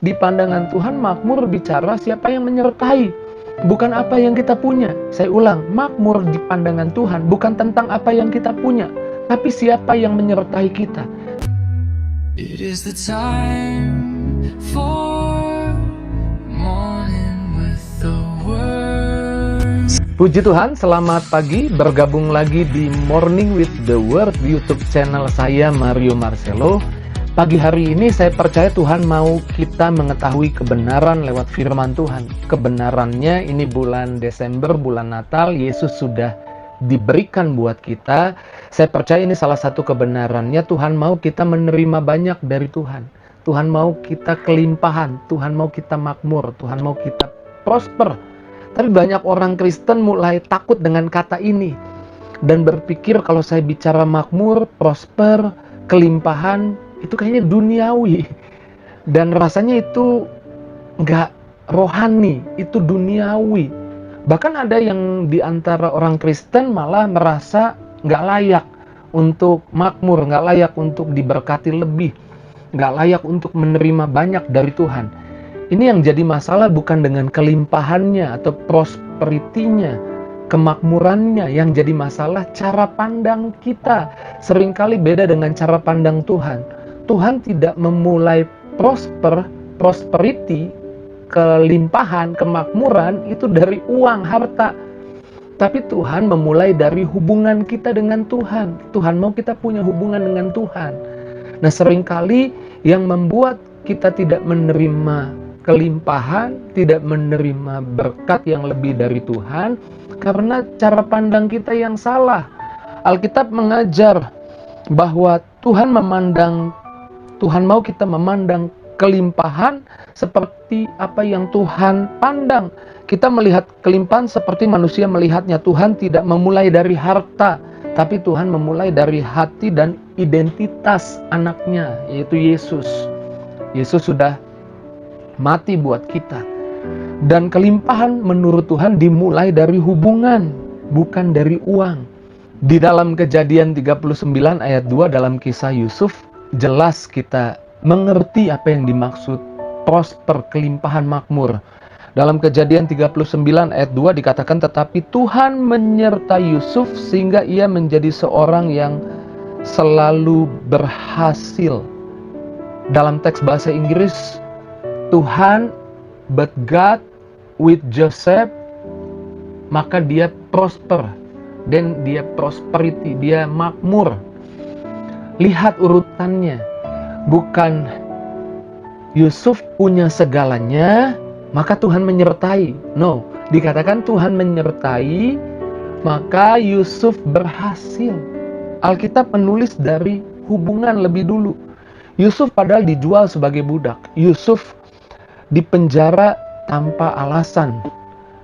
Di pandangan Tuhan, makmur bicara siapa yang menyertai, bukan apa yang kita punya. Saya ulang, makmur di pandangan Tuhan bukan tentang apa yang kita punya, tapi siapa yang menyertai kita. It is the time for morning with the word. Puji Tuhan, selamat pagi, bergabung lagi di Morning with the Word YouTube channel saya, Mario Marcelo. Pagi hari ini saya percaya Tuhan mau kita mengetahui kebenaran lewat firman Tuhan. Kebenarannya ini bulan Desember, bulan Natal, Yesus sudah diberikan buat kita. Saya percaya ini salah satu kebenarannya. Tuhan mau kita menerima banyak dari Tuhan. Tuhan mau kita kelimpahan, Tuhan mau kita makmur, Tuhan mau kita prosper. Tapi banyak orang Kristen mulai takut dengan kata ini dan berpikir kalau saya bicara makmur, prosper, kelimpahan, itu kayaknya duniawi dan rasanya itu nggak rohani, itu duniawi. Bahkan ada yang di antara orang Kristen malah merasa nggak layak untuk makmur, nggak layak untuk diberkati lebih, nggak layak untuk menerima banyak dari Tuhan. Ini yang jadi masalah bukan dengan kelimpahannya atau prosperity-nya, kemakmurannya. Yang jadi masalah cara pandang kita. Seringkali beda dengan cara pandang Tuhan. Tuhan tidak memulai prosperity, kelimpahan, kemakmuran itu dari uang, harta. Tapi Tuhan memulai dari hubungan kita dengan Tuhan. Tuhan mau kita punya hubungan dengan Tuhan. Nah, seringkali yang membuat kita tidak menerima kelimpahan, tidak menerima berkat yang lebih dari Tuhan, karena cara pandang kita yang salah. Alkitab mengajar bahwa Tuhan mau kita memandang kelimpahan seperti apa yang Tuhan pandang. Kita melihat kelimpahan seperti manusia melihatnya. Tuhan tidak memulai dari harta, tapi Tuhan memulai dari hati dan identitas anaknya, yaitu Yesus. Yesus sudah mati buat kita. Dan kelimpahan menurut Tuhan dimulai dari hubungan, bukan dari uang. Di dalam Kejadian 39 ayat 2 dalam kisah Yusuf, jelas kita mengerti apa yang dimaksud prosper, kelimpahan, makmur. Dalam Kejadian 39 ayat 2 dikatakan, tetapi Tuhan menyertai Yusuf sehingga ia menjadi seorang yang selalu berhasil. Dalam teks bahasa Inggris, Tuhan, but God with Joseph, maka dia prosper. Dan dia prosperity, dia makmur. Lihat urutannya, bukan Yusuf punya segalanya, maka Tuhan menyertai. No, dikatakan Tuhan menyertai, maka Yusuf berhasil. Alkitab menulis dari hubungan lebih dulu. Yusuf padahal dijual sebagai budak. Yusuf dipenjara tanpa alasan.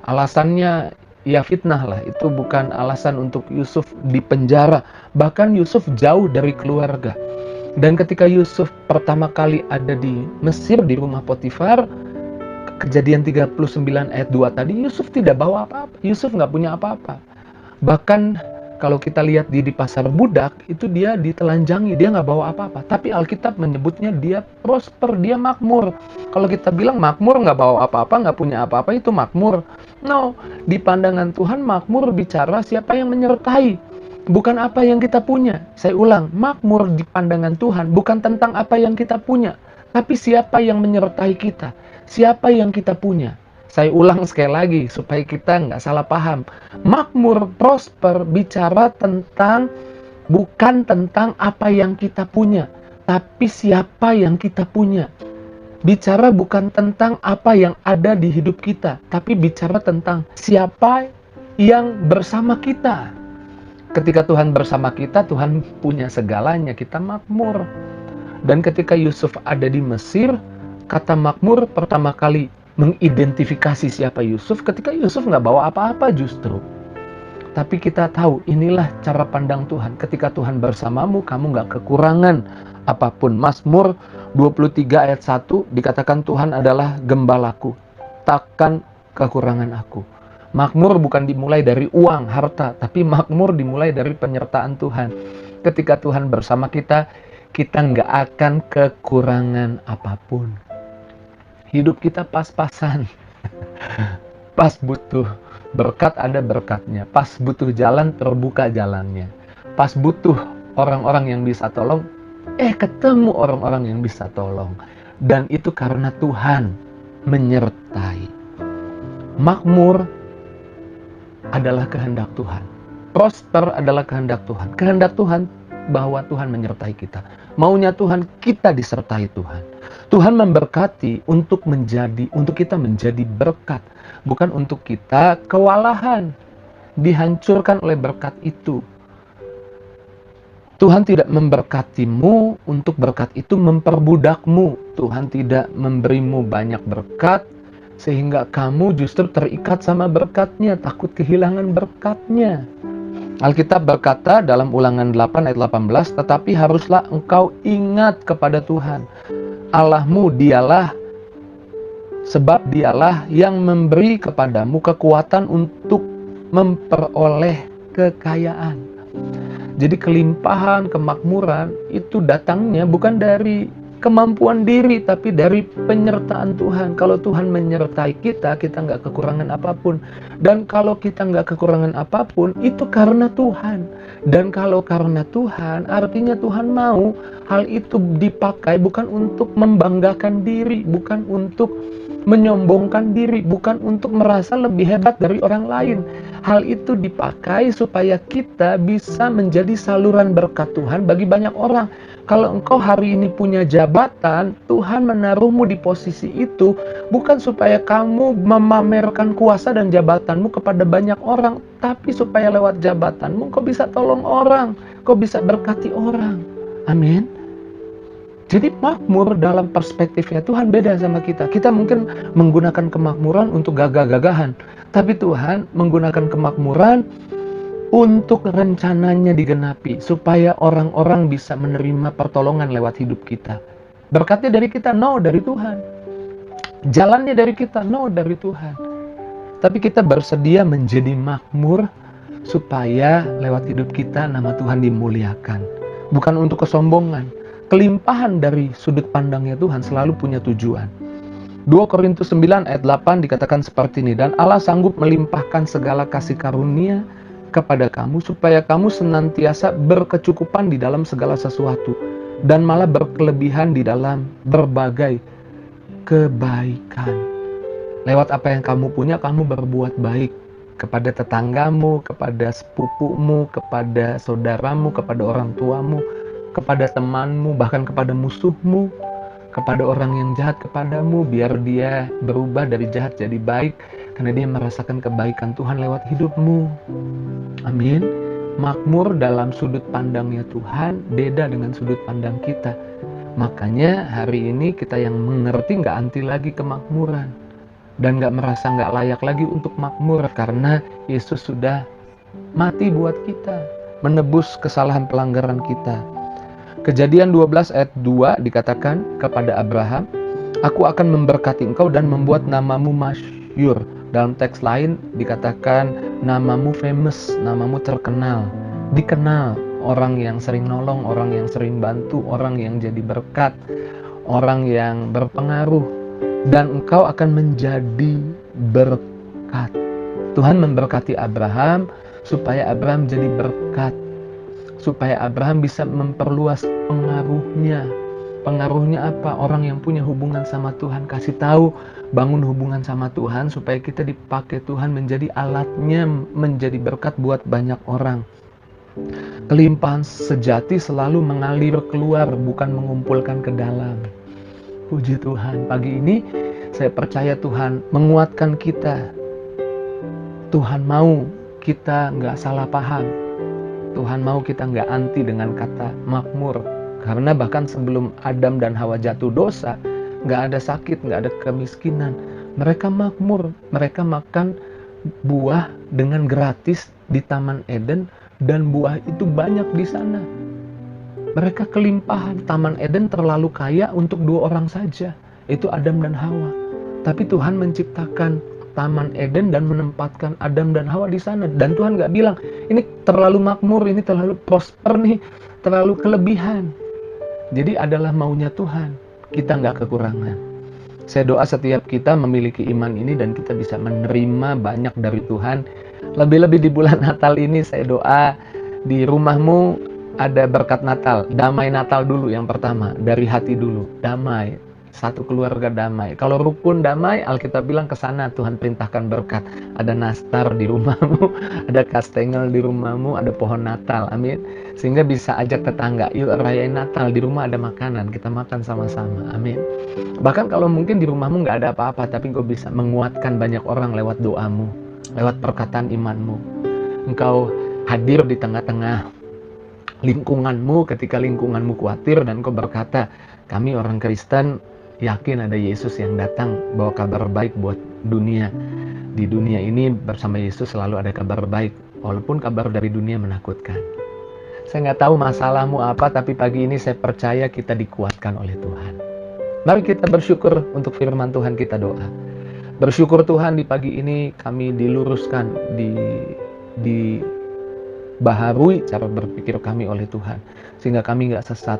Alasannya ya fitnah lah, itu bukan alasan untuk Yusuf dipenjara. Bahkan Yusuf jauh dari keluarga. Dan ketika Yusuf pertama kali ada di Mesir, di rumah Potifar, Kejadian 39 ayat 2 tadi, Yusuf tidak bawa apa-apa. Yusuf nggak punya apa-apa. Bahkan kalau kita lihat di pasar budak, itu dia ditelanjangi, dia nggak bawa apa-apa. Tapi Alkitab menyebutnya dia prosper, dia makmur. Kalau kita bilang makmur nggak bawa apa-apa, nggak punya apa-apa, itu makmur. No, di pandangan Tuhan makmur bicara siapa yang menyertai, bukan apa yang kita punya. Saya ulang, makmur di pandangan Tuhan bukan tentang apa yang kita punya, tapi siapa yang menyertai kita, siapa yang kita punya. Saya ulang sekali lagi supaya kita nggak salah paham. Makmur, prosper bicara tentang, bukan tentang apa yang kita punya, tapi siapa yang kita punya. Bicara bukan tentang apa yang ada di hidup kita, tapi bicara tentang siapa yang bersama kita. Ketika Tuhan bersama kita, Tuhan punya segalanya, kita makmur. Dan ketika Yusuf ada di Mesir, kata makmur pertama kali mengidentifikasi siapa Yusuf ketika Yusuf nggak bawa apa-apa justru. Tapi kita tahu inilah cara pandang Tuhan. Ketika Tuhan bersamamu, kamu nggak kekurangan apapun. Mazmur 23 ayat 1 dikatakan Tuhan adalah gembalaku, takkan kekurangan aku. Makmur bukan dimulai dari uang, harta, tapi makmur dimulai dari penyertaan Tuhan. Ketika Tuhan bersama kita, kita nggak akan kekurangan apapun. Hidup kita pas-pasan. Pas butuh berkat ada berkatnya. Pas butuh jalan terbuka jalannya. Pas butuh orang-orang yang bisa tolong, ketemu orang-orang yang bisa tolong. Dan itu karena Tuhan menyertai. Makmur adalah kehendak Tuhan. Prosper adalah kehendak Tuhan. Kehendak Tuhan bahwa Tuhan menyertai kita. Maunya Tuhan, kita disertai Tuhan. Tuhan memberkati untuk kita menjadi berkat, bukan untuk kita kewalahan, dihancurkan oleh berkat itu. Tuhan tidak memberkatimu untuk berkat itu memperbudakmu. Tuhan tidak memberimu banyak berkat sehingga kamu justru terikat sama berkatnya, takut kehilangan berkatnya. Alkitab berkata dalam Ulangan 8 ayat 18, tetapi haruslah engkau ingat kepada Tuhan Allahmu, sebab dialah yang memberi kepadamu kekuatan untuk memperoleh kekayaan. Jadi kelimpahan, kemakmuran itu datangnya bukan dari kemampuan diri, tapi dari penyertaan Tuhan. Kalau Tuhan menyertai kita, kita nggak kekurangan apapun. Dan kalau kita nggak kekurangan apapun, itu karena Tuhan. Dan kalau karena Tuhan, artinya Tuhan mau hal itu dipakai bukan untuk membanggakan diri, bukan untuk menyombongkan diri, bukan untuk merasa lebih hebat dari orang lain. Hal itu dipakai supaya kita bisa menjadi saluran berkat Tuhan bagi banyak orang. Kalau engkau hari ini punya jabatan, Tuhan menaruhmu di posisi itu bukan supaya kamu memamerkan kuasa dan jabatanmu kepada banyak orang, tapi supaya lewat jabatanmu kau bisa tolong orang, kau bisa berkati orang. Amin. Jadi makmur dalam perspektifnya Tuhan beda sama kita. Kita mungkin menggunakan kemakmuran untuk gagah-gagahan, tapi Tuhan menggunakan kemakmuran untuk rencananya digenapi, supaya orang-orang bisa menerima pertolongan lewat hidup kita. Berkatnya dari kita? No, dari Tuhan. Jalannya dari kita? No, dari Tuhan. Tapi kita bersedia menjadi makmur, supaya lewat hidup kita nama Tuhan dimuliakan. Bukan untuk kesombongan. Kelimpahan dari sudut pandangnya Tuhan selalu punya tujuan. 2 Korintus 9 ayat 8 dikatakan seperti ini, dan Allah sanggup melimpahkan segala kasih karunia kepada kamu, supaya kamu senantiasa berkecukupan di dalam segala sesuatu, dan malah berkelebihan di dalam berbagai kebaikan. Lewat apa yang kamu punya, kamu berbuat baik kepada tetanggamu, kepada sepupumu, kepada saudaramu, kepada orang tuamu, kepada temanmu, bahkan kepada musuhmu, kepada orang yang jahat kepadamu, biar dia berubah dari jahat jadi baik, karena dia merasakan kebaikan Tuhan lewat hidupmu. Amin. Makmur dalam sudut pandangnya Tuhan beda dengan sudut pandang kita. Makanya hari ini kita yang mengerti nggak anti lagi kemakmuran, dan nggak merasa nggak layak lagi untuk makmur, karena Yesus sudah mati buat kita, menebus kesalahan pelanggaran kita. Kejadian 12 ayat 2 dikatakan kepada Abraham, aku akan memberkati engkau dan membuat namamu masyhur. Dalam teks lain dikatakan namamu famous, namamu terkenal, dikenal, orang yang sering nolong, orang yang sering bantu, orang yang jadi berkat, orang yang berpengaruh, dan engkau akan menjadi berkat. Tuhan memberkati Abraham supaya Abraham jadi berkat, supaya Abraham bisa memperluas pengaruhnya. Pengaruhnya apa? Orang yang punya hubungan sama Tuhan kasih tahu, bangun hubungan sama Tuhan supaya kita dipakai Tuhan menjadi alatnya, menjadi berkat buat banyak orang. Kelimpahan sejati selalu mengalir keluar, bukan mengumpulkan ke dalam. Puji Tuhan, pagi ini saya percaya Tuhan menguatkan kita. Tuhan mau kita nggak salah paham. Tuhan mau kita nggak anti dengan kata makmur. Karena bahkan sebelum Adam dan Hawa jatuh dosa, nggak ada sakit, nggak ada kemiskinan. Mereka makmur, mereka makan buah dengan gratis di Taman Eden, dan buah itu banyak di sana. Mereka kelimpahan. Taman Eden terlalu kaya untuk 2 orang saja, itu Adam dan Hawa. Tapi Tuhan menciptakan Taman Eden dan menempatkan Adam dan Hawa di sana. Dan Tuhan nggak bilang, ini terlalu makmur, ini terlalu prosper nih, terlalu kelebihan. Jadi adalah maunya Tuhan, kita nggak kekurangan. Saya doa setiap kita memiliki iman ini dan kita bisa menerima banyak dari Tuhan. Lebih-lebih di bulan Natal ini saya doa di rumahmu ada berkat Natal. Damai Natal dulu yang pertama, dari hati dulu. Damai, satu keluarga damai. Kalau rukun damai, Alkitab bilang ke sana Tuhan perintahkan berkat. Ada nastar di rumahmu, ada kastengel di rumahmu, ada pohon Natal. Amin. Sehingga bisa ajak tetangga, yuk rayain Natal, di rumah ada makanan, kita makan sama-sama. Amin. Bahkan kalau mungkin di rumahmu nggak ada apa-apa, tapi engkau bisa menguatkan banyak orang lewat doamu, lewat perkataan imanmu. Engkau hadir di tengah-tengah lingkunganmu ketika lingkunganmu khawatir dan engkau berkata, kami orang Kristen yakin ada Yesus yang datang bawa kabar baik buat dunia. Di dunia ini bersama Yesus selalu ada kabar baik, walaupun kabar dari dunia menakutkan. Saya nggak tahu masalahmu apa, tapi pagi ini saya percaya kita dikuatkan oleh Tuhan. Mari kita bersyukur untuk firman Tuhan, kita doa. Bersyukur Tuhan di pagi ini kami diluruskan, dibaharui cara berpikir kami oleh Tuhan, sehingga kami nggak sesat.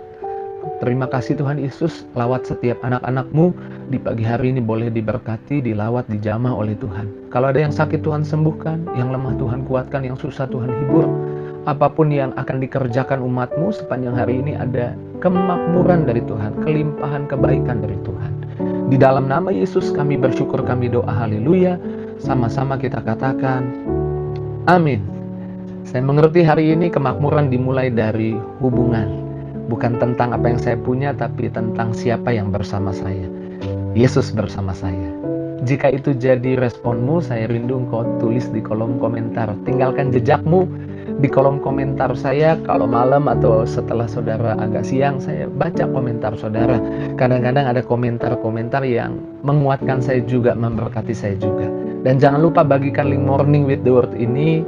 Terima kasih Tuhan Yesus, lawat setiap anak-anak-Mu di pagi hari ini boleh diberkati, dilawat, dijamah oleh Tuhan. Kalau ada yang sakit Tuhan sembuhkan, yang lemah Tuhan kuatkan, yang susah Tuhan hibur. Apapun yang akan dikerjakan umat-Mu sepanjang hari ini ada kemakmuran dari Tuhan, kelimpahan kebaikan dari Tuhan. Di dalam nama Yesus kami bersyukur, kami doa, haleluya. Sama-sama kita katakan, amin. Saya mengerti hari ini kemakmuran dimulai dari hubungan. Bukan tentang apa yang saya punya, tapi tentang siapa yang bersama saya. Yesus bersama saya. Jika itu jadi responmu, saya rindu engkau tulis di kolom komentar. Tinggalkan jejakmu di kolom komentar saya. Kalau malam atau setelah saudara agak siang, saya baca komentar saudara. Kadang-kadang ada komentar-komentar yang menguatkan saya juga, memberkati saya juga. Dan jangan lupa bagikan link Morning with the Word ini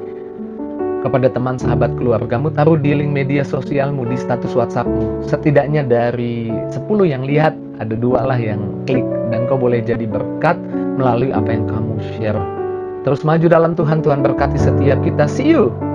kepada teman, sahabat, keluargamu. Taruh di link media sosialmu, di status WhatsAppmu. Setidaknya dari 10 yang lihat, ada 2 lah yang klik. Dan kau boleh jadi berkat melalui apa yang kamu share. Terus maju dalam Tuhan, Tuhan berkati setiap kita. See you!